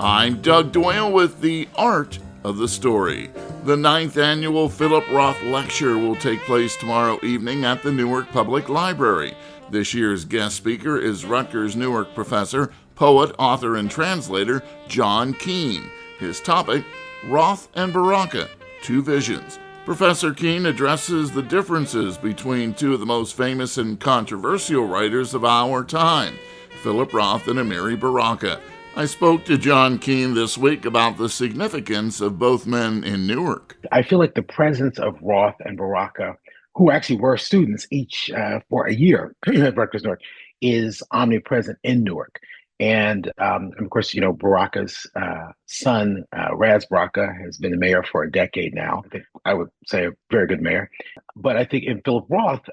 I'm Doug Doyle with The Art of the Story. The 9th annual Philip Roth Lecture will take place tomorrow evening at the Newark Public Library. This year's guest speaker is Rutgers-Newark professor, poet, author, and translator John Keene. His topic, Roth and Baraka, Two Visions. Professor Keene addresses the differences between two of the most famous and controversial writers of our time, Philip Roth and Amiri Baraka. I spoke to John Keene this week about the significance of both men in Newark. I feel like the presence of Roth and Baraka, who actually were students each for a year at Rutgers-Newark, is omnipresent in Newark. And of course, Baraka's son, Raz Baraka, has been the mayor for a decade now. I would say a very good mayor. But I think in Philip Roth,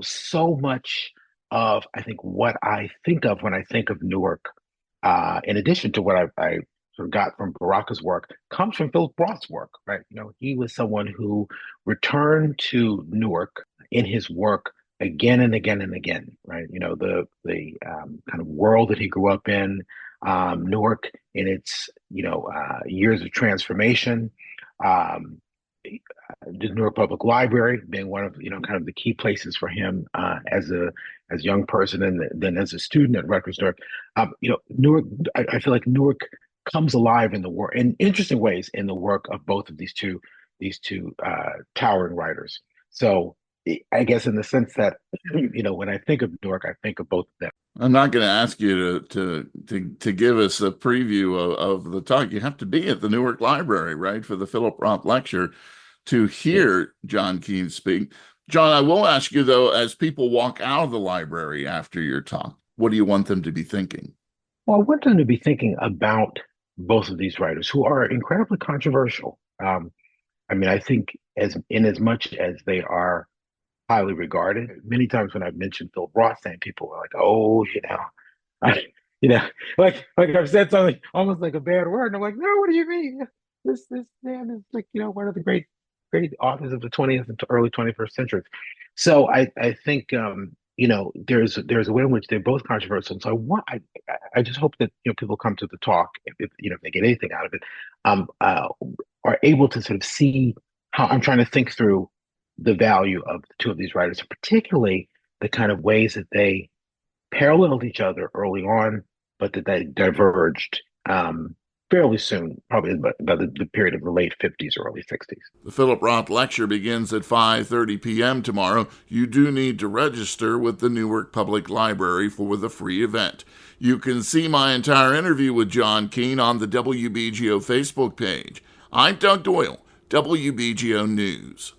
so much of, I think, what I think of when I think of Newark, in addition to what I sort of got from Baraka's work, comes from Philip Roth's work, right? He was someone who returned to Newark in his work again and again and again, right? The kind of world that he grew up in, Newark in its years of transformation, the Newark Public Library being one of kind of the key places for him as a young person and then as a student at Rutgers-Newark. Newark. I feel like Newark comes alive in the work in interesting ways in the work of both of these two towering writers. So I guess in the sense that when I think of Newark, I think of both of them. I'm not going to ask you to give us a preview of the talk. You have to be at the Newark Library, right, for the Philip Roth Lecture to hear John Keene speak. John, I will ask you, though, as people walk out of the library after your talk, what do you want them to be thinking? Well, I want them to be thinking about both of these writers who are incredibly controversial. I think as much as they are highly regarded, many times when I've mentioned Philip Roth, people are like, "Oh, like I've said something almost like a bad word," and I'm like, "No, what do you mean? This man is like one of the great authors of the 20th and early 21st century." So I think there's a way in which they're both controversial. So I just hope that people come to the talk, if they get anything out of it, are able to sort of see how I'm trying to think through the value of the two of these writers, particularly the kind of ways that they paralleled each other early on, but that they diverged fairly soon, probably by the period of the late 50s, early 60s. The Philip Roth Lecture begins at 5:30 p.m. tomorrow. You do need to register with the Newark Public Library for the free event. You can see my entire interview with John Keene on the WBGO Facebook page. I'm Doug Doyle, WBGO News.